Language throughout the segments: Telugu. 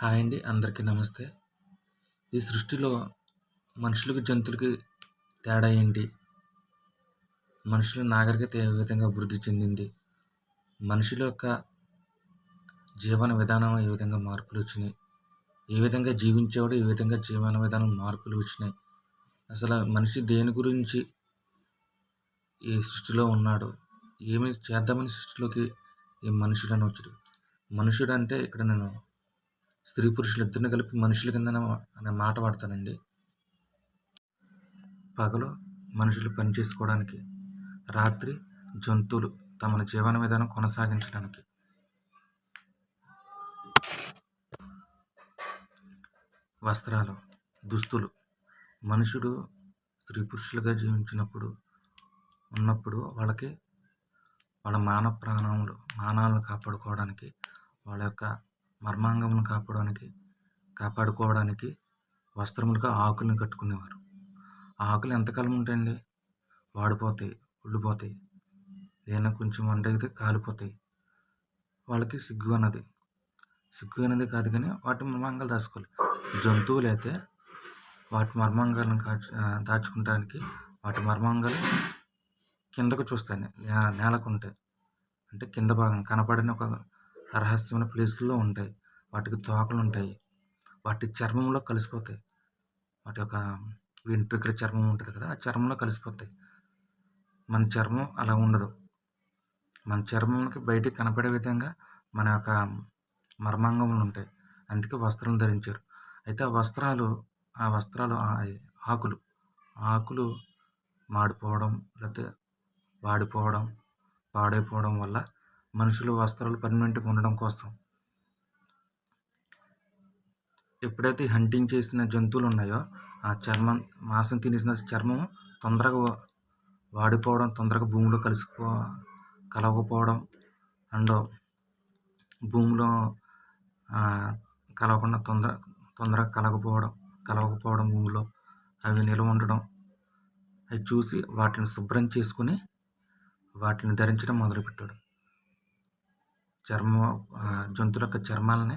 హాయ్ అండి. అందరికీ నమస్తే. ఈ సృష్టిలో మనుషులకి, జంతువులకి తేడా ఏంటి? మనుషుల నాగరికత ఏ విధంగా అభివృద్ధి చెందింది? మనుషుల యొక్క జీవన విధానం ఏ విధంగా మార్పులొచ్చినాయి? ఏ విధంగా జీవించేవాడు, ఏ విధంగా జీవన విధానం మార్పులు వచ్చినాయి? అసలు మనిషి దేని గురించి ఈ సృష్టిలో ఉన్నాడు? ఏమి చేద్దామని సృష్టిలోకి ఈ మనుషులని వచ్చాడు? మనుషుడంటే ఇక్కడ నేను స్త్రీ పురుషులిద్దరిని కలిపి మనుషుల కింద అనే మాట వాడతానండి. పగలు మనుషులు పని చేసుకోవడానికి, రాత్రి జంతువులు తమ జీవన విధానం కొనసాగించడానికి. వస్త్రాలు, దుస్తులు. మనుషుడు స్త్రీ పురుషులుగా జీవించినప్పుడు వాళ్ళకి వాళ్ళ మానాలను కాపాడుకోవడానికి, వాళ్ళ యొక్క మర్మాంగములను కాపాడుకోవడానికి వస్త్రములుగా ఆకులను కట్టుకునేవారు. ఆ ఆకులు ఎంతకాలం ఉంటాయండి? వాడిపోతాయి, ఉళ్ళిపోతాయి, ఏదైనా కొంచెం వండగితే కాలిపోతాయి. వాళ్ళకి సిగ్గు అనేది కాదు, కానీ వాటి మర్మాంగాలు దాచుకోవాలి. జంతువులు అయితే వాటి మర్మాంగాలను దాచుకోవడానికి వాటి మర్మాంగాలు కిందకు చూస్తాయి, నేలకు ఉంటాయి. అంటే కింద భాగం కనపడిన ఒక రహస్యమైన ప్లేసుల్లో ఉంటాయి. వాటికి తోకలు ఉంటాయి. వాటి చర్మంలో కలిసిపోతాయి. వాటి యొక్క వెంట్రుకల చర్మం ఉంటుంది కదా, ఆ చర్మంలో కలిసిపోతాయి. మన చర్మం అలా ఉండదు. మన చర్మంకి బయటికి కనపడే విధంగా మన యొక్క మర్మాంగములు ఉంటాయి. అందుకే వస్త్రం ధరించారు. అయితే ఆ వస్త్రాలు ఆకులు మాడిపోవడం, లేకపోతే వాడిపోవడం, పాడైపోవడం వల్ల మనుషులు వస్త్రాలు పర్మనెంట్గా ఉండడం కోసం ఎప్పుడైతే హంటింగ్ చేసిన జంతువులు ఉన్నాయో ఆ మాంసం తినేసిన చర్మం తొందరగా వాడిపోవడం, తొందరగా భూమిలో కలవకపోవడం, అండ్ భూమిలో కలవకుండా తొందరగా కలవకపోవడం భూమిలో అవి నిల్వ ఉండడం, అవి చూసి వాటిని శుభ్రం చేసుకుని వాటిని ధరించడం మొదలుపెట్టాడు. జంతువుల యొక్క చర్మాలని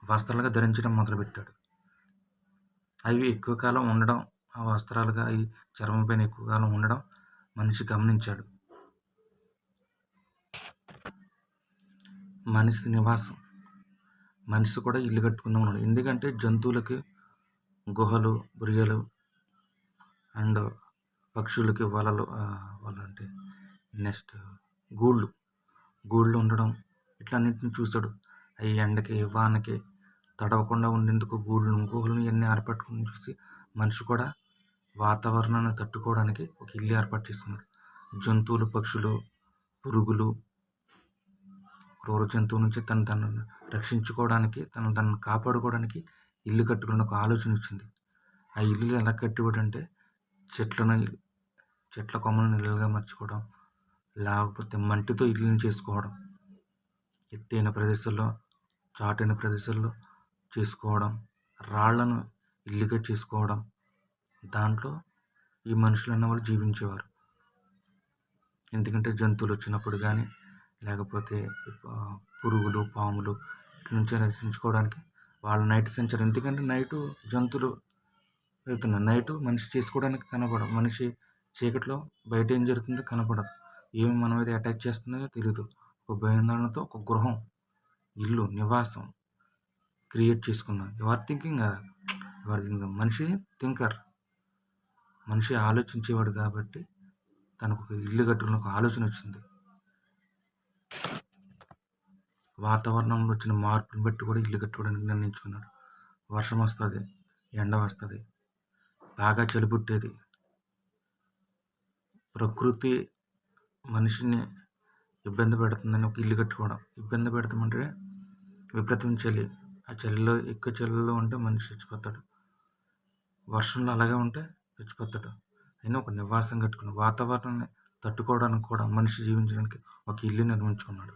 వస్త్రాలుగా ధరించడం మొదలుపెట్టాడు. అవి ఎక్కువ కాలం ఉండడం, ఆ వస్త్రాలుగా ఈ చర్మం పైన ఎక్కువ కాలం ఉండడం మనిషి గమనించాడు. మనిషి నివాసం, మనిషి కూడా ఇల్లు కట్టుకుందాం ఉన్నాడు. ఎందుకంటే జంతువులకి గుహలు, బురియలు, అండ్ పక్షులకి వలలు అంటే నెక్స్ట్ గూళ్ళు ఉండడం, ఇట్లా అన్నింటిని చూశాడు. అవి ఎండకి వానకి తడవకుండా ఉండేందుకు గుహలను ఇవన్నీ ఏర్పట్టుకుని చూసి మనిషి కూడా వాతావరణాన్ని తట్టుకోవడానికి ఒక ఇల్లు ఏర్పాటు చేసుకున్నాడు. జంతువులు, పక్షులు, పురుగులు, క్రూర జంతువుల నుంచి తను రక్షించుకోవడానికి, తను కాపాడుకోవడానికి ఇల్లు కట్టుకున్న ఒక ఆలోచన వచ్చింది. ఆ ఇల్లు ఎలా కట్టేవాడు అంటే చెట్ల కొమ్మలను ఇల్లుగా మర్చుకోవడం, లేకపోతే మట్టితో ఇల్లుని చేసుకోవడం, ఎత్తైన ప్రదేశాల్లో, చాటైన ప్రదేశాల్లో చేసుకోవడం, రాళ్లను ఇల్లుగా చేసుకోవడం. దాంట్లో ఈ మనుషులు అన్నవాళ్ళు జీవించేవారు. ఎందుకంటే జంతువులు వచ్చినప్పుడు కానీ, లేకపోతే పురుగులు, పాములు ఇట్ల నుంచి రక్షించుకోవడానికి వాళ్ళ నైట్ సంచారం. ఎందుకంటే నైటు జంతువులు వెళ్తున్నాయి, నైటు మనిషి చేసుకోవడానికి కనపడదు. మనిషి చీకట్లో బయట ఏం జరుగుతుందో కనపడదు, ఏమి మన మీద అటాక్ చేస్తున్నాయో తెలియదు. ఒక భయాందోళనతో ఒక గృహం, ఇల్లు, నివాసం క్రియేట్ చేసుకున్నాడు. ఎవరు థింకింగ్ మనిషి థింకర్, మనిషి ఆలోచించేవాడు. కాబట్టి తనకు ఒక ఇల్లు కట్టుకున్న ఒక ఆలోచన వచ్చింది. వాతావరణంలో వచ్చిన మార్పుని బట్టి కూడా ఇల్లు కట్టుకోవడానికి నిర్ణయించుకున్నాడు. వర్షం వస్తుంది, ఎండ వస్తుంది, బాగా చలి పుట్టేది. ప్రకృతి మనిషిని ఇబ్బంది పెడుతుందని ఒక ఇల్లు కట్టుకోవడం. ఇబ్బంది పెడతామంటే విపరీతం చలి, ఆ చలిలో ఎక్కువ చలిలో ఉంటే మనిషి చచ్చిపోతాడు, వర్షంలో అలాగే ఉంటే చచ్చిపోతాడు. అయినా ఒక నివాసం కట్టుకుని వాతావరణాన్ని తట్టుకోవడానికి కూడా మనిషి జీవించడానికి ఒక ఇల్లు నిర్మించుకున్నాడు.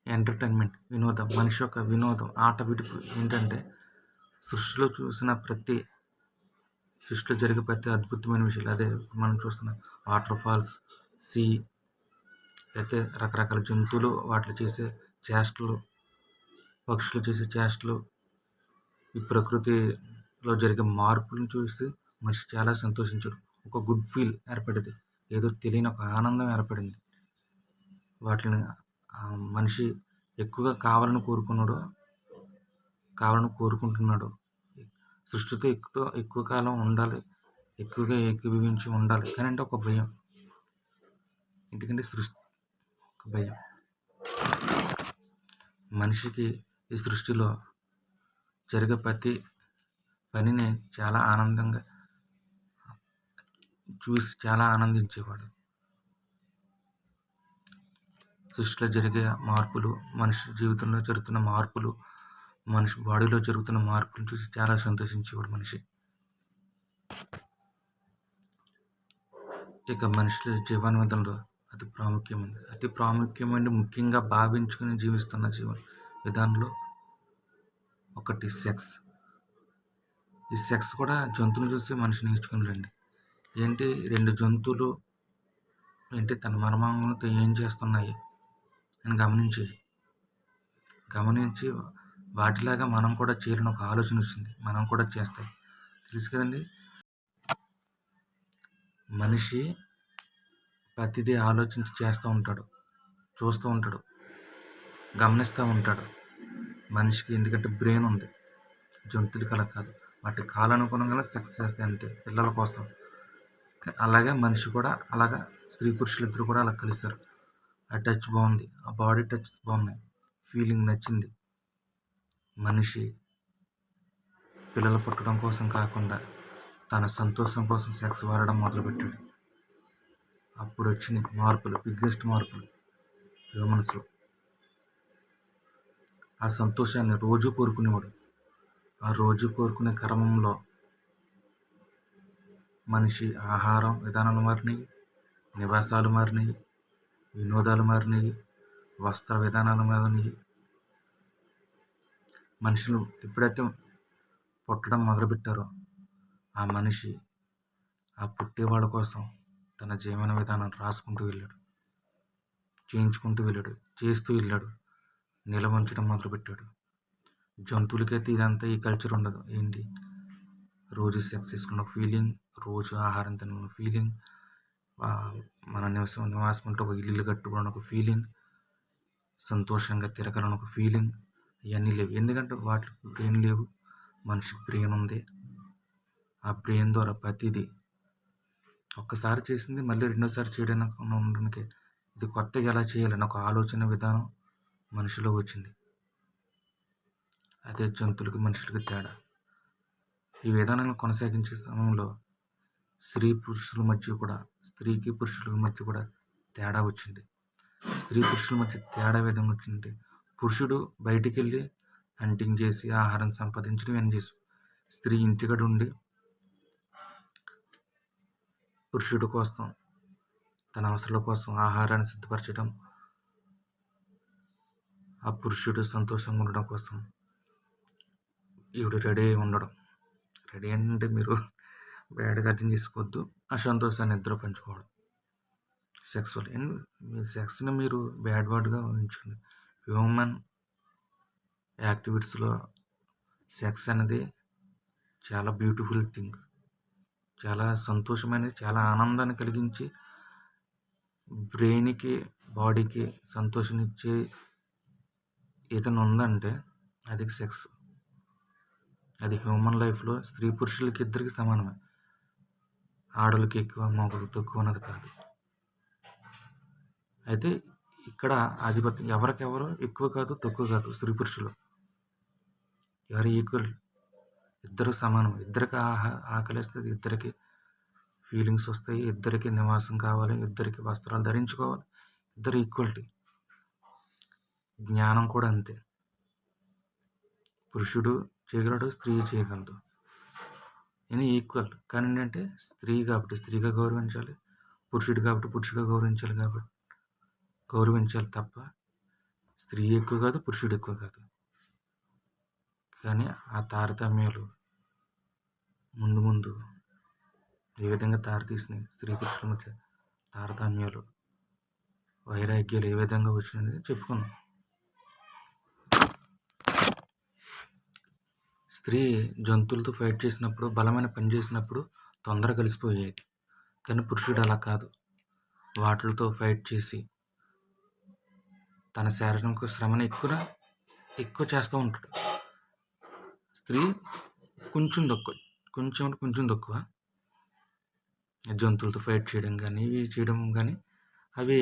ఎంటర్టైన్మెంట్, వినోదం. మనిషి యొక్క వినోదం, ఆట విడుపు ఏంటంటే సృష్టిలో జరిగే ప్రతి అద్భుతమైన విషయాలు. అదే మనం చూస్తున్నాం, వాటర్ ఫాల్స్, సీ, లేతే రకరకాల జంతువులు వాటిలో చేసే చేష్టలు, పక్షులు చేసే చేష్టలు, ఈ ప్రకృతిలో జరిగే మార్పులను చూసి మనిషి చాలా సంతోషించాడు. ఒక గుడ్ ఫీల్ ఏర్పడింది. ఏదో తెలియని ఒక ఆనందం ఏర్పడింది. వాటిని మనిషి ఎక్కువగా కావాలని కోరుకుంటున్నాడు. సృష్టితో ఎక్కువ కాలం ఉండాలి, ఎక్కువగా ఏకీభవించి ఉండాలి. కానీ అంటే ఒక భయం. ఎందుకంటే ఒక భయం. మనిషికి ఈ సృష్టిలో జరిగే ప్రతి పనిని చాలా ఆనందంగా చూసి చాలా ఆనందించేవాడు. సృష్టిలో జరిగే మార్పులు, మనిషి జీవితంలో జరుగుతున్న మార్పులు, మనిషి బాడీలో జరుగుతున్న మార్పులను చూసి చాలా సంతోషించేవాడు మనిషి. ఇక మనిషి జీవన విధానంలో అతి ప్రాముఖ్యమైన ముఖ్యంగా భావించుకుని జీవిస్తున్న జీవన విధానంలో ఒకటి సెక్స్. ఈ సెక్స్ కూడా జంతువులు చూసి మనిషి నేర్చుకున్నాడండి. ఏంటి 2 జంతువులు ఏంటి తన మర్మాంగంతో ఏం చేస్తున్నాయి అని గమనించి వాటిలాగా మనం కూడా చేయాలని ఒక ఆలోచన వచ్చింది. మనం కూడా చేస్తాం. తెలుసు కదండి, మనిషి ప్రతిదీ ఆలోచించి చేస్తూ ఉంటాడు, చూస్తూ ఉంటాడు, గమనిస్తూ ఉంటాడు. మనిషికి ఎందుకంటే బ్రెయిన్ ఉంది, జంతువులకి అలా కాదు. వాటి కాలానుగుణంగా సెక్స్ చేస్తాయి అంతే, పిల్లల కోసం. అలాగే మనిషి కూడా అలాగా స్త్రీ పురుషులు ఇద్దరు కూడా అలా కలుస్తారు. ఆ టచ్ బాగుంది, ఆ బాడీ టచ్ బాగున్నాయి, ఫీలింగ్ నచ్చింది. మనిషి పిల్లలు పుట్టడం కోసం కాకుండా తన సంతోషం కోసం సెక్స్ వాడడం మొదలుపెట్టాడు. అప్పుడు వచ్చిన మార్పులు, బిగ్గెస్ట్ మార్పులు హ్యూమన్స్లో. ఆ సంతోషాన్ని రోజు కోరుకునేవాడు. ఆ రోజు కోరుకునే క్రమంలో మనిషి ఆహారం విధానాలు మారినాయి, నివాసాలు మారినాయి, వినోదాలు మారినాయి, వస్త్ర విధానాలు మారినాయి. మనుషులు ఎప్పుడైతే పుట్టడం మొదలుపెట్టారో ఆ మనిషి ఆ పుట్టేవాళ్ళ కోసం తన జీవన విధానం రాసుకుంటూ వెళ్ళాడు, చేయించుకుంటూ వెళ్ళాడు, చేస్తూ వెళ్ళాడు, నిల్వ ఉంచడం మొదలుపెట్టాడు. జంతువులకైతే ఇదంతా ఈ కల్చర్ ఉండదు. ఏంటి, రోజు సెక్స్ చేసుకున్న ఫీలింగ్, రోజు ఆహారం తిన్న ఫీలింగ్, మన నివాసం ఉంటే ఒక ఇల్లు కట్టుకోవడం ఒక ఫీలింగ్, సంతోషంగా తిరగాలని ఒక ఫీలింగ్, ఇవన్నీ లేవు. ఎందుకంటే వాటికి బ్రెయిన్ లేవు. మనిషికి బ్రెయిన్ ఉంది. ఆ బ్రెయిన్ ద్వారా ప్రతిదీ ఒక్కసారి చేసింది మళ్ళీ రెండోసారి ఉండడానికి ఇది కొత్తగా ఎలా చేయాలని ఒక ఆలోచన విధానం మనిషిలో వచ్చింది. అదే జంతువులకి మనుషులకి తేడా. ఈ విధానాన్ని కొనసాగించే సమయంలో స్త్రీకి పురుషుల మధ్య కూడా తేడా వచ్చింది. స్త్రీ పురుషుల మధ్య తేడా విధంగా వచ్చింది. పురుషుడు బయటికి వెళ్ళి హంటింగ్ చేసి ఆహారం సంపాదించడం ఏం చేసు, స్త్రీ ఇంటికాడ ఉండి పురుషుడి కోసం తన అవసరాల కోసం ఆహారాన్ని సిద్ధపరచడం, ఆ పురుషుడు సంతోషంగా ఉండడం కోసం ఈవిడ రెడీ అయి ఉండడం. రెడీ అంటే మీరు బ్యాడ్గా అర్థం చేసుకోవద్దు. ఆ సంతోషాన్ని ఇద్దరు పంచుకోవడం. సెక్స్ని మీరు బ్యాడ్ వర్డ్గా ఉంచండి. హ్యూమన్ యాక్టివిటీస్లో సెక్స్ అనేది చాలా బ్యూటిఫుల్ థింగ్, చాలా సంతోషమైనది, చాలా ఆనందాన్ని కలిగించి బ్రెయిన్కి బాడీకి సంతోషాన్నిచ్చే ఏదైనా ఉందంటే అది సెక్స్. అది హ్యూమన్ లైఫ్లో స్త్రీ పురుషులకి ఇద్దరికి సమానమే. ఆడవాళ్ళకి ఎక్కువ, మగవాళ్ళకి తక్కువ అన్నది కాదు. అయితే ఇక్కడ ఆధిపత్యం ఎవరికెవరు ఎక్కువ కాదు, తక్కువ కాదు. స్త్రీ పురుషులు ఎవరు ఈక్వల్, ఇద్దరు సమానం. ఇద్దరికి ఆకలిస్తుంది, ఇద్దరికి ఫీలింగ్స్ వస్తాయి, ఇద్దరికి నివాసం కావాలి, ఇద్దరికి వస్త్రాలు ధరించుకోవాలి, ఇద్దరు ఈక్వాలిటీ. జ్ఞానం కూడా అంతే. పురుషుడు చేయగలడు, స్త్రీ చేయగలదు, అని ఈక్వల్. కానీ ఏంటంటే స్త్రీ కాబట్టి స్త్రీగా గౌరవించాలి, పురుషుడు కాబట్టి పురుషుడిగా గౌరవించాలి తప్ప స్త్రీ ఎక్కువ కాదు, పురుషుడు ఎక్కువ కాదు. కానీ ఆ తారతమ్యాలు ముందు ఏ విధంగా దారితీసినాయి, స్త్రీ పురుషుల మధ్య తారతమ్యాలు వైరాగ్యాలు ఏ విధంగా వచ్చినాయనేది చెప్పుకుందాం. స్త్రీ జంతువులతో ఫైట్ చేసినప్పుడు, బలమైన పని చేసినప్పుడు తొందరగా కలిసిపోయేది. కానీ పురుషుడు అలా కాదు. వాటితో ఫైట్ చేసి తన శారీరక శ్రమను ఎక్కువ చేస్తూ ఉంటాడు. స్త్రీ కొంచెం తక్కువ జంతువులతో ఫైట్ చేయడం కానీ, ఇవి చేయడం కానీ అవి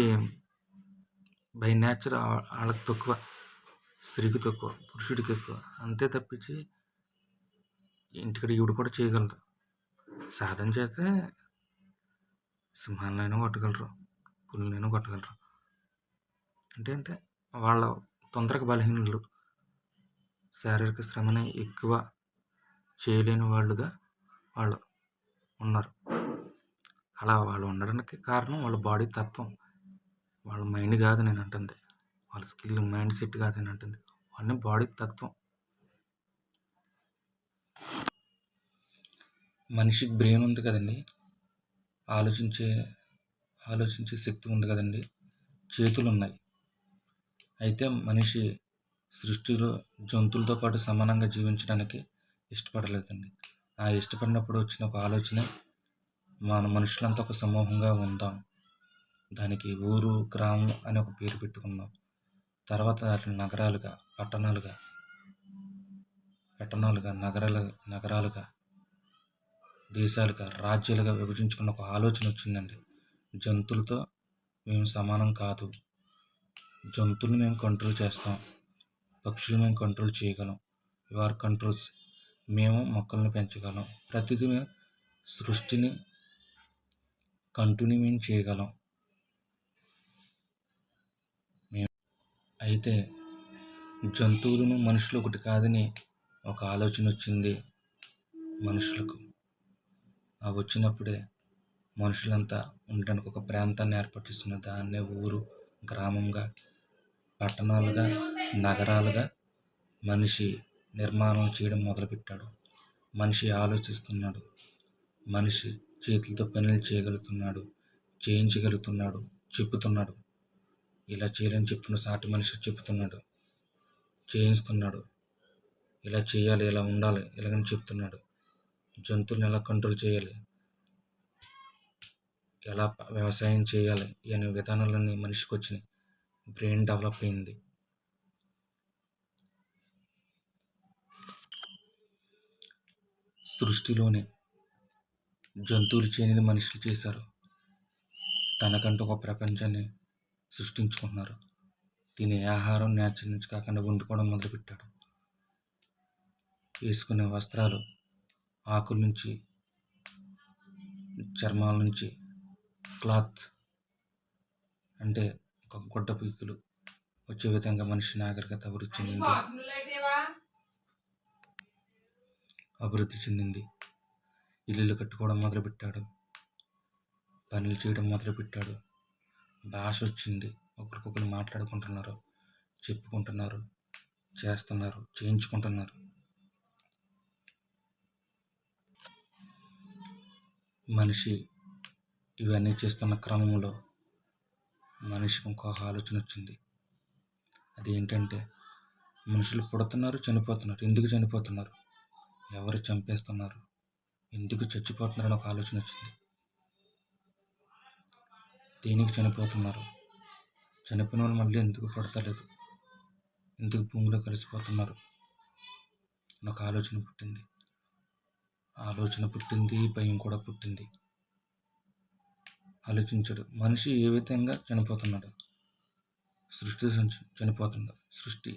బై నేచర్ వాళ్ళకి తక్కువ. స్త్రీకి తక్కువ, పురుషుడికి ఎక్కువ. అంతే తప్పించి ఇంటికడ ఈవిడ కూడా చేయగలదు. సాధన చేస్తే సింహాలనైనా కొట్టగలరు, పులులైనా కొట్టగలరు. అంటే వాళ్ళ తొందరగా బలహీనులు, శారీరక శ్రమని ఎక్కువ చేయలేని వాళ్ళుగా వాళ్ళు ఉన్నారు. అలా వాళ్ళు ఉండడానికి కారణం వాళ్ళ బాడీ తత్వం, వాళ్ళ మైండ్ కాదు నేను అంటుంది. వాళ్ళ స్కిల్, మైండ్ సెట్ కాదు నేను అంటుంది. వాళ్ళ బాడీ తత్వం. మనిషికి బ్రెయిన్ ఉంది కదండి, ఆలోచించే శక్తి ఉంది కదండి, చేతులు ఉన్నాయి. అయితే మనిషి సృష్టిలో జంతువులతో పాటు సమానంగా జీవించడానికి ఇష్టపడలేదండి. ఆ ఇష్టపడినప్పుడు వచ్చిన ఒక ఆలోచన, మన మనుషులంతా ఒక సమూహంగా ఉందాం, దానికి ఊరు, గ్రామం అని ఒక పేరు పెట్టుకుందాం. తర్వాత వాటిని నగరాలుగా, దేశాలుగా, రాజ్యాలుగా విభజించుకున్న ఒక ఆలోచన వచ్చిందండి. జంతువులతో మేము సమానం కాదు, జంతువులు మేము కంట్రోల్ చేస్తాం, పక్షులు మేము కంట్రోల్ చేయగలం, యువర్ కంట్రోల్స్, మేము మొక్కలను పెంచగలం, ప్రతిదీ సృష్టిని కంటిన్యూ మేము చేయగలం. అయితే జంతువులను మనుషులు ఒకటి కాదని ఒక ఆలోచన వచ్చింది మనుషులకు. ఆ వచ్చినప్పుడే మనుషులంతా ఉండడానికి ఒక ప్రాంతాన్ని ఏర్పటిస్తున్న దాన్నే ఊరు, గ్రామంగా, పట్టణాలుగా, నగరాలుగా మనిషి నిర్మాణం చేయడం మొదలుపెట్టాడు. మనిషి ఆలోచిస్తున్నాడు, మనిషి చేతులతో పనులు చేయగలుగుతున్నాడు, చేయించగలుగుతున్నాడు, చెప్పుతున్నాడు. ఇలా చేయాలని చెప్తున్న సాటి మనిషి చెప్తున్నాడు, చేయిస్తున్నాడు. ఇలా చేయాలి, ఇలా ఉండాలి, ఇలాగని చెప్తున్నాడు. జంతువులను ఎలా కంట్రోల్ చేయాలి, ఎలా వ్యవసాయం చేయాలి అనే విధానాలన్నీ మనిషికి వచ్చినాయి. బ్రెయిన్ డెవలప్ అయింది. సృష్టిలోనే జంతువులు చేయనిది మనుషులు చేశారు. తనకంటూ ఒక ప్రపంచాన్ని సృష్టించుకుంటున్నారు. తినే ఆహారం నేచర్ నుంచి కాకుండా వండుకోవడం మొదలుపెట్టాడు. వేసుకునే వస్త్రాలు ఆకుల నుంచి, చర్మాల నుంచి, క్లాత్ అంటే ఒక గుడ్డ పీకులు వచ్చే విధంగా మనిషి నాగరికత అభివృద్ధి చెందింది. ఇల్లులు కట్టుకోవడం మొదలుపెట్టాడు, పనులు చేయడం మొదలుపెట్టాడు. భాష వచ్చింది, ఒకరికొకరు మాట్లాడుకుంటున్నారు, చెప్పుకుంటున్నారు, చేస్తున్నారు, చేయించుకుంటున్నారు. మనిషి ఇవన్నీ చేస్తున్న క్రమంలో మనిషికి ఇంకొక ఆలోచన వచ్చింది. అదేంటంటే మనుషులు పుడుతున్నారు, చనిపోతున్నారు. ఎందుకు చనిపోతున్నారు, ఎవరు చంపేస్తున్నారు, ఎందుకు చచ్చిపోతున్నారని ఒక ఆలోచన వచ్చింది. దేనికి చనిపోతున్నారు, చనిపోయిన వాళ్ళు మళ్ళీ ఎందుకు పుడతలేదు, ఎందుకు భూమిలో కలిసిపోతున్నారు అని ఒక ఆలోచన పుట్టింది. భయం కూడా పుట్టింది. ఆలోచించాడు, మనిషి ఏ విధంగా చనిపోతున్నాడు, సృష్టి చనిపోతున్నాడు. సృష్టి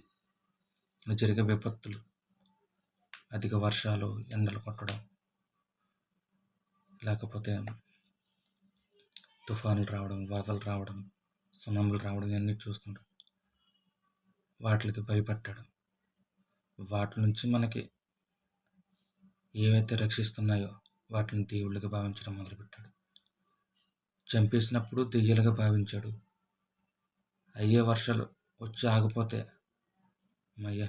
జరిగే విపత్తులు, అధిక వర్షాలు, ఎండలు కొట్టడం, లేకపోతే తుఫానులు రావడం, వరదలు రావడం, సునామీలు రావడం ఇవన్నీ చూస్తుంటాడు. వాటికి భయపడ్డాడు. వాటి నుంచి మనకి ఏవైతే రక్షిస్తున్నాయో వాటిని దేవుళ్ళుగా భావించడం మొదలుపెట్టాడు. చంపేసినప్పుడు దెయ్యాలుగా భావించాడు. అయ్యే వర్షాలు వచ్చి ఆగిపోతే అయ్యా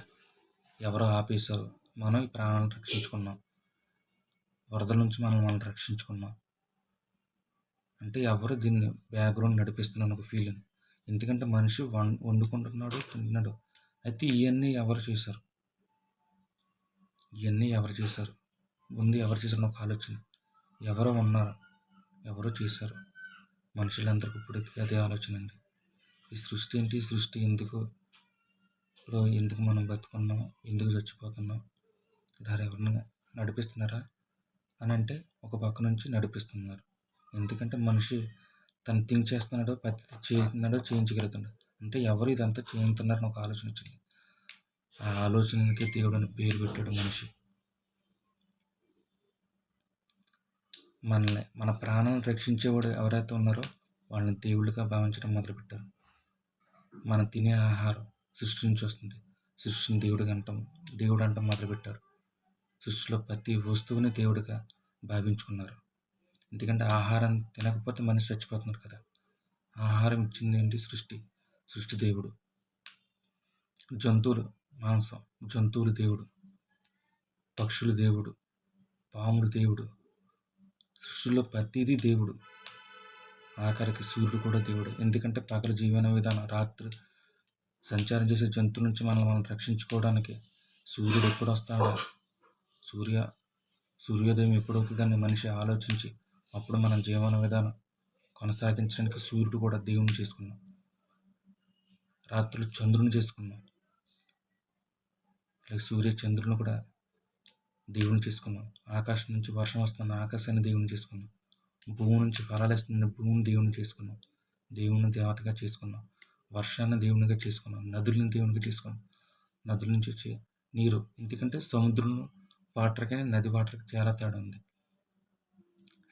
ఎవరో ఆపేశారు, మనం ఈ ప్రాణాలను రక్షించుకున్నాం, వరదల నుంచి మనం రక్షించుకున్నాం అంటే ఎవరు దీన్ని బ్యాక్గ్రౌండ్ నడిపిస్తున్నాను ఒక ఫీలింగ్. ఎందుకంటే మనిషి వండుకుంటున్నాడు, తింటున్నాడు. అయితే ఇవన్నీ ఎవరు చేశారు? ముందు ఎవరు చేశారని ఒక ఆలోచన. ఎవరో ఉన్నారు, ఎవరో చేశారు. మనుషులందరికీ ఇప్పటికీ అదే ఆలోచన అండి. ఈ సృష్టి ఏంటి? ఈ సృష్టి ఎందుకు? ఇప్పుడు ఎందుకు మనం బతుకున్నాం? ఎందుకు చచ్చిపోతున్నాం? దారి ఎవరిని నడిపిస్తున్నారా అని అంటే ఒక పక్క నుంచి నడిపిస్తున్నారు. ఎందుకంటే మనిషి తను థింక్ చేస్తున్నాడో, పెద్ద చేస్తున్నాడో, చేయించగలుగుతున్నాడు. అంటే ఎవరు ఇదంతా చేయించుతున్నారని ఒక ఆలోచన వచ్చింది. ఆ ఆలోచనకి దేవుడు అని పేరు పెట్టాడు మనిషి. మన ప్రాణాలను రక్షించేవాడు ఎవరైతే ఉన్నారో వాళ్ళని దేవుళ్ళుగా భావించడం మొదలుపెట్టారు. మనం తినే ఆహారం సృష్టి నుంచి వస్తుంది. సృష్టిని దేవుడు అంటాం మొదలుపెట్టారు. సృష్టిలో ప్రతి వస్తువుని దేవుడిగా భావించుకున్నారు. ఎందుకంటే ఆహారం తినకపోతే మనిషి చచ్చిపోతున్నారు కదా. ఆహారం ఇచ్చింది ఏంటి? సృష్టి దేవుడు. జంతువులు మాంసం, జంతువులు దేవుడు, పక్షులు దేవుడు, పాములు దేవుడు, సృష్టిలో ప్రతిదీ దేవుడు. ఆఖరికి సూర్యుడు కూడా దేవుడు. ఎందుకంటే పగలు జీవన విధానం, రాత్రి సంచారం చేసే జంతువుల నుంచి మనం రక్షించుకోవడానికి సూర్యుడు ఎప్పుడు వస్తాడో, సూర్యోదయం ఎప్పుడవుతుందని మనిషి ఆలోచించి అప్పుడు మనం జీవన విధానం కొనసాగించడానికి సూర్యుడు కూడా దేవుని చేసుకున్నాం. రాత్రులు చంద్రుని చేసుకున్నాం. అలాగే సూర్య చంద్రుని కూడా దేవుని చేసుకున్నాం. ఆకాశం నుంచి వర్షం వస్తున్న ఆకాశాన్ని దేవుని చేసుకున్నాం. భూమి నుంచి ఫలాలు ఇస్తున్న భూమిని దేవుని చేసుకున్నాం. దేవుని దేవతగా చేసుకున్నాం. వర్షాన్ని దేవునిగా చేసుకున్నాం. నదులను దేవునిగా చేసుకున్నాం. నదుల నుంచి వచ్చే నీరు, ఎందుకంటే సముద్రం వాటర్కి నది వాటర్కి చాలా తేడా ఉంది.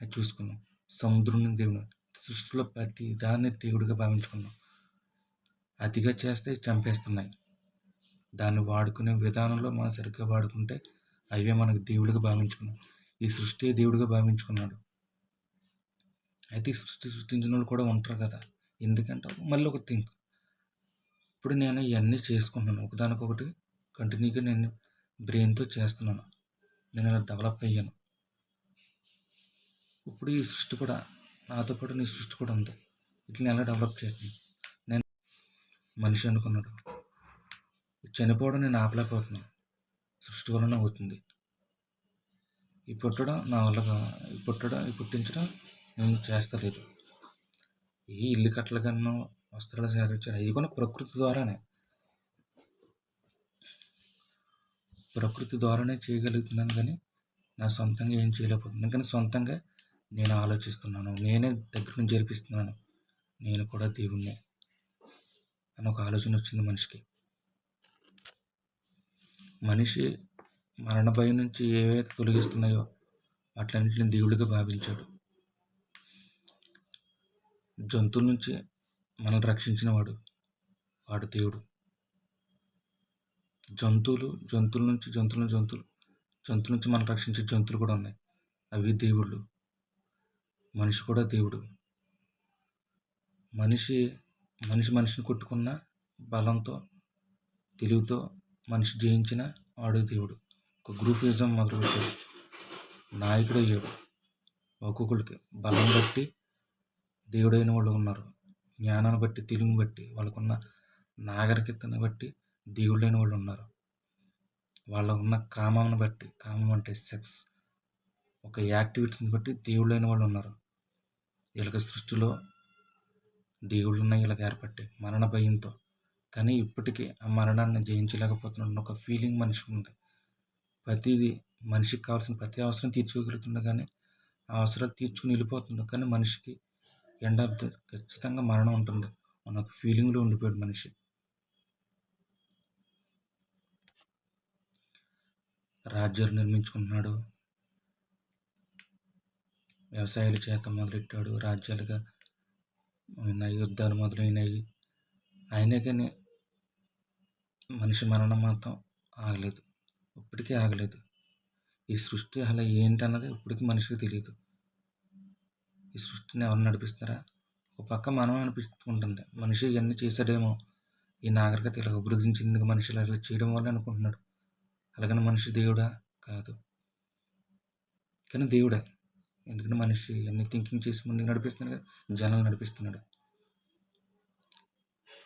అది చూసుకున్నాం. సముద్రం దేవుడు, సృష్టిలో ప్రతి దాన్ని దేవుడిగా భావించుకున్నాం. అతిగా చేస్తే చంపేస్తున్నాయి. దాన్ని వాడుకునే విధానంలో మనం సరిగ్గా వాడుకుంటే అవే మనకు దేవుడిగా భావించుకున్నాం. ఈ సృష్టి దేవుడిగా భావించుకున్నాడు. అయితే ఈ సృష్టించిన వాళ్ళు కూడా ఉంటారు కదా. ఎందుకంటే మళ్ళీ ఒక థింక్, ఇప్పుడు నేను ఇవన్నీ చేసుకుంటున్నాను, ఒకదానికొకటి కంటిన్యూగా నేను బ్రెయిన్తో చేస్తున్నాను. నేను ఇలా డెవలప్ అయ్యాను. ఇప్పుడు ఈ సృష్టి కూడా నాతో పాటు నీ సృష్టి కూడా ఉంది. వీటిని ఎలా డెవలప్ చేయాలి? నేను మనిషి అనుకున్నాడు, చనిపోవడం నేను ఆపలేకపోతున్నాను, సృష్టి వలన అవుతుంది. ఈ పుట్టడం నా వల్ల ఈ పుట్టించడం నేను చేస్తలేదు. ఈ ఇల్లు కట్టల కన్నా వస్త్రాలు సేకరించాడు, అవి కూడా ప్రకృతి ద్వారానే చేయగలుగుతున్నాను. కానీ నా సొంతంగా ఏం చేయలేకపోతున్నాను. కానీ సొంతంగా నేను ఆలోచిస్తున్నాను, నేనే దగ్గర నుంచి జరిపిస్తున్నాను, నేను కూడా దేవుణ్ణే అని ఒక ఆలోచన వచ్చింది మనిషికి. మనిషి మరణ భయం నుంచి ఏవైతే తొలగిస్తున్నాయో వాటిలన్నింటిని దేవుడిగా భావించాడు. జంతువుల నుంచి మనల్ని రక్షించిన వాడు దేవుడు. జంతువుల నుంచి మనం రక్షించే జంతువులు కూడా ఉన్నాయి, అవి దేవుళ్ళు. మనిషి కూడా దేవుడు. మనిషిని కొట్టుకున్న బలంతో, తెలివితో మనిషి జయించిన వాడు దేవుడు. ఒక గ్రూపిజం మొదలుపెట్టాడు, నాయకుడు అయ్యాడు. ఒక్కొక్కరికి బలం బట్టి దేవుడైన వాళ్ళు ఉన్నారు. జ్ఞానాన్ని బట్టి, తెలివిని బట్టి, వాళ్ళకున్న నాగరికతను బట్టి దేవుళ్ళైన వాళ్ళు ఉన్నారు. వాళ్ళకు ఉన్న కామాన్ని బట్టి, కామం అంటే సెక్స్, ఒక యాక్టివిటీస్ని బట్టి దేవుళ్ళైన వాళ్ళు ఉన్నారు. వీళ్ళకి సృష్టిలో దేవుళ్ళు ఉన్నాయి, వీళ్ళకి ఏర్పట్టాయి మరణ భయంతో. కానీ ఇప్పటికీ ఆ మరణాన్ని జయించలేకపోతున్నాడు ఒక ఫీలింగ్ మనిషికి ఉంది. ప్రతిదీ మనిషికి కావాల్సిన ప్రతి అవసరం తీర్చుకోగలుగుతుంది, కానీ ఆ అవసరాలు తీర్చుకుని వెళ్ళిపోతుంది. కానీ మనిషికి ఎండ్ ఆఫ్ ది ఖచ్చితంగా మరణం ఉంటుంది అన్న ఒక ఫీలింగ్లో ఉండిపోయాడు మనిషి. రాజ్యాలు నిర్మించుకుంటున్నాడు, వ్యవసాయాలు చేత మొదలెట్టాడు, రాజ్యాలుగా యుద్ధాలు మొదలైనవి. అయినా కానీ మనిషి మరణం మాత్రం ఆగలేదు, ఇప్పటికీ ఆగలేదు. ఈ సృష్టి అలా ఏంటన్నది ఇప్పటికీ మనిషికి తెలియదు. ఈ సృష్టిని ఎవరు నడిపిస్తారా? ఒక పక్క మనం అనిపించుకుంటుంది, మనిషి ఇవన్నీ చేశాడేమో, ఈ నాగరికత ఇలా అభివృద్ధించింది మనిషి ఇలా చేయడం వల్ల అనుకుంటున్నాడు. అలాగని మనిషి దేవుడా? కాదు. కానీ దేవుడే. ఎందుకంటే మనిషి అన్ని థింకింగ్ చేసి ముందుకు నడిపిస్తున్నాడు కదా, జనాలు నడిపిస్తున్నాడు.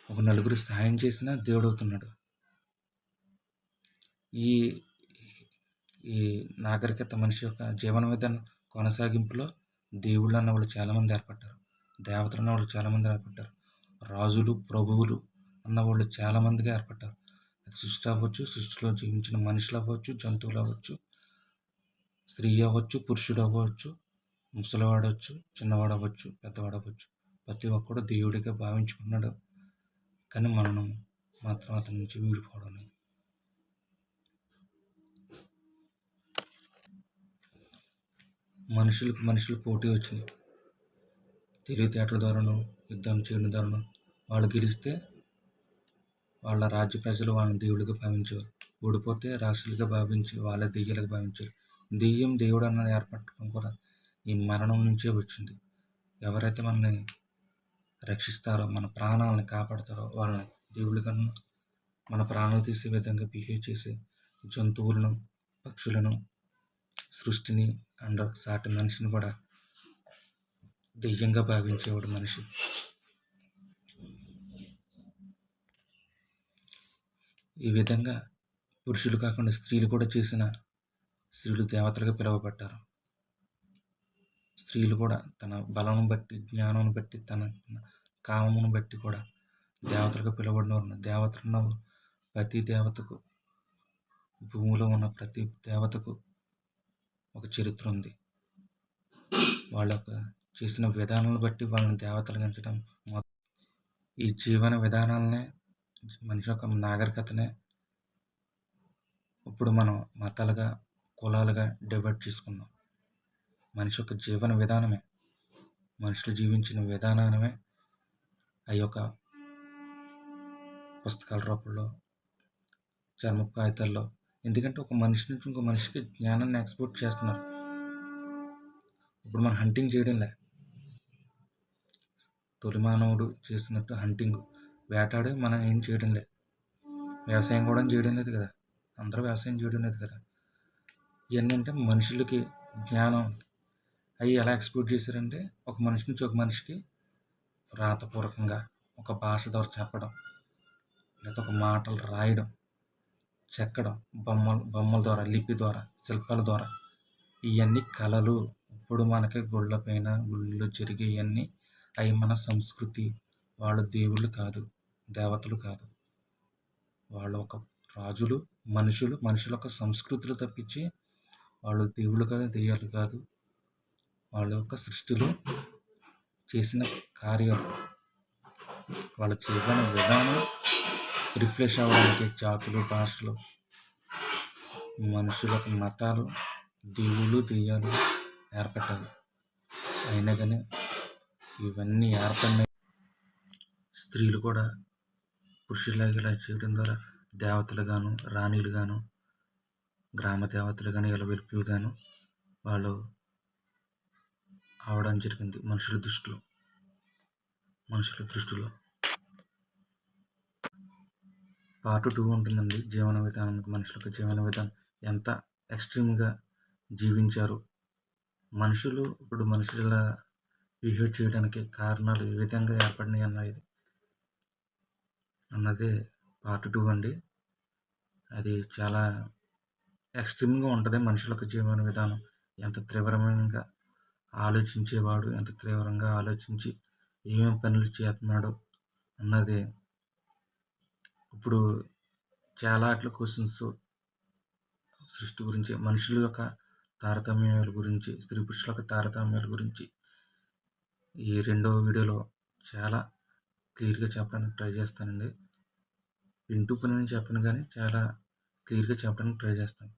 ఒక నలుగురు సహాయం చేసినా దేవుడవుతున్నాడు. ఈ ఈ నాగరికత మనిషి యొక్క జీవన విధానం కొనసాగింపులో దేవుళ్ళు అన్నవాళ్ళు చాలామంది ఏర్పడ్డారు. దేవతలు అన్నవాళ్ళు చాలామంది ఏర్పడ్డారు. రాజులు, ప్రభువులు అన్నవాళ్ళు చాలామందిగా ఏర్పడ్డారు. అది సృష్టి అవ్వచ్చు, సృష్టిలో జీవించిన మనుషులు అవ్వచ్చు, జంతువులు అవ్వచ్చు, స్త్రీ అవ్వచ్చు, పురుషుడు అవ్వచ్చు, ముసలివాడు అవ్వచ్చు, చిన్నవాడు అవ్వచ్చు, పెద్దవాడు అవ్వచ్చు. ప్రతి ఒక్కడు దేవుడిగా భావించుకున్నాడు. కానీ మనం మాత్రం అతని నుంచి వీడిపోవడం లేదు. మనుషులు పోటీ వచ్చింది. తెలివితేటల ద్వారాను, యుద్ధం చేయడం ద్వారాను వాళ్ళు గెలిస్తే వాళ్ళ రాజ్య ప్రజలు వాళ్ళని దేవుడిగా భావించేవారు. ఓడిపోతే రాక్షసులుగా భావించి వాళ్ళ దెయ్యాలుగా భావించారు. దెయ్యం దేవుడు అన్నది ఏర్పడటం కూడా ఈ మరణం నుంచే వచ్చింది. ఎవరైతే మనల్ని రక్షిస్తారో, మన ప్రాణాలను కాపాడతారో వాళ్ళని దేవుడిగా, మన ప్రాణాలు తీసే విధంగా బిహేవ్ చేసే జంతువులను, పక్షులను, సృష్టిని అండ్ సాటి మనిషిని కూడా దెయ్యంగా భావించేవాడు మనిషి. ఈ విధంగా పురుషులు కాకుండా స్త్రీలు కూడా చేసిన స్త్రీలు దేవతలుగా పిలువబడ్డారు. స్త్రీలు కూడా తన బలం బట్టి, జ్ఞానం బట్టి, తన కామమును బట్టి కూడా దేవతలుగా పిలువబడిన దేవతలు ప్రతి దేవతకు, భూమిలో ఉన్న ప్రతి దేవతకు ఒక చరిత్ర ఉంది. వాళ్ళ యొక్క చేసిన విధానాలను బట్టి వాళ్ళని దేవతలుగా ఎంచడం. ఈ జీవన విధానాలనే, మనిషి యొక్క నాగరికతనే ఇప్పుడు మనం మతాలుగా, కులాలుగా డివైడ్ చేసుకున్నాం. మనిషి యొక్క జీవన విధానమే, మనుషులు జీవించిన విధానమే ఆ యొక్క పుస్తకాల రూపంలో, చర్మ కాగితాల్లో. ఎందుకంటే ఒక మనిషి నుంచి ఇంకో మనిషికి జ్ఞానాన్ని ఎక్స్పోర్ట్ చేస్తున్నారు. ఇప్పుడు మనం హంటింగ్ చేయడంలే, తొలి మానవుడు చేస్తున్నట్టు హంటింగ్, వేటాడి మనం ఏం చేయడం లేదు. వ్యవసాయం కూడా చేయడం లేదు కదా, అందరూ వ్యవసాయం చేయడం లేదు కదా. ఇవన్నీ అంటే మనుషులకి జ్ఞానం అవి ఎలా ఎక్స్పోర్ట్ చేశారంటే, ఒక మనిషి నుంచి ఒక మనిషికి రాతపూర్వకంగా ఒక భాష ద్వారా చెప్పడం, లేదా ఒక మాటలు రాయడం, చెక్కడం, బొమ్మల ద్వారా, లిపి ద్వారా, శిల్పాల ద్వారా. ఇవన్నీ కళలు. ఇప్పుడు మనకి గుళ్ళలో జరిగే ఇవన్నీ అవి మన సంస్కృతి. వాళ్ళు దేవుళ్ళు కాదు, దేవతలు కాదు. వాళ్ళు ఒక రాజులు, మనుషుల యొక్క సంస్కృతులు తప్పించి వాళ్ళు దేవుళ్ళు కాదు, దెయ్యాలు కాదు. వాళ్ళ యొక్క సృష్టిలో చేసిన కార్యాలు, వాళ్ళ జీవన విధానం రిఫ్రెష్ అవ్వడానికి జాతులు, భాషలు, మనుషులకు మతాలు, దేవుళ్ళు, దెయ్యాలు ఏర్పడ్డాయి. అయినా కానీ ఇవన్నీ ఏర్పడిన స్త్రీలు కూడా పురుషులాగా ఇలా చేయడం ద్వారా దేవతలుగాను, రాణిలుగాను, గ్రామ దేవతలుగాను, ఇలవెల్పులుగాను వాళ్ళు అవడం జరిగింది మనుషుల దృష్టిలో. పార్ట్ 2 ఉంటుందండి. జీవన విధానం, మనుషులకు జీవన విధానం ఎంత ఎక్స్ట్రీమ్గా జీవించారు మనుషులు, ఇప్పుడు మనుషుల బిహేవ్ చేయడానికి కారణాలు ఏ విధంగా ఏర్పడినాయి అన్నదే పార్ట్ 2 అండి. అది చాలా ఎక్స్ట్రీమ్గా ఉంటుంది. మనుషులకు జీవన విధానం ఎంత తీవ్రంగా ఆలోచించేవాడు, ఎంత తీవ్రంగా ఆలోచించి ఏమేమి పనులు చేస్తున్నాడు అన్నది ఇప్పుడు చాలా క్వశ్చన్స్ సృష్టి గురించి, మనుషుల యొక్క తారతమ్యాల గురించి, స్త్రీ పురుషుల యొక్క తారతమ్యాల గురించి ఈ 2వ వీడియోలో చాలా క్లియర్గా చెప్పడానికి ట్రై చేస్తానండి. ఇంటూ పని అని చెప్పను కానీ చాలా క్లియర్గా చెప్పడానికి ట్రై చేస్తాను.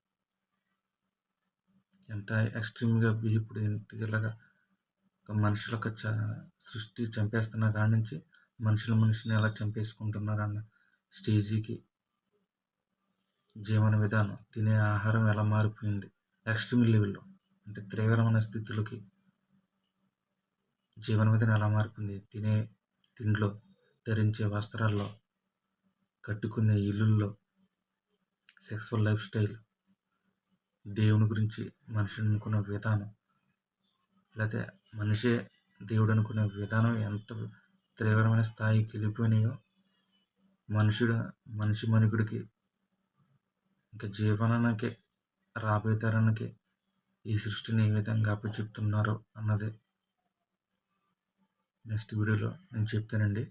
ఎంత ఎక్స్ట్రీమ్గా ఇప్పుడు ఇలాగా మనుషుల యొక్క సృష్టి చంపేస్తున్న కాడి నుంచి మనుషుని ఎలా చంపేసుకుంటున్నారు అన్న స్టేజీకి జీవన విధానం, తినే ఆహారం ఎలా మారిపోయింది ఎక్స్ట్రీమ్ లెవెల్లో, అంటే తీవ్రమైన స్థితులకి జీవన విధానం ఎలా మారిపోయింది. తినే తిండిలో, ధరించే వస్త్రాల్లో, కట్టుకునే ఇల్లుల్లో, సెక్సువల్ లైఫ్ స్టైల్, దేవుని గురించి మనిషిని అనుకున్న విధానం, లేకపోతే మనిషే దేవుడు అనుకునే విధానం ఎంత తీవ్రమైన స్థాయికి వెళ్ళిపోయినాయో మనుషుడు మనిషి మనుగడకి, ఇంకా జీవనానికి, రాబోయే తరానికి ఈ సృష్టిని ఏ విధంగా అప్పచెప్తున్నారో అన్నది నెక్స్ట్ వీడియోలో నేను చెప్తానండి.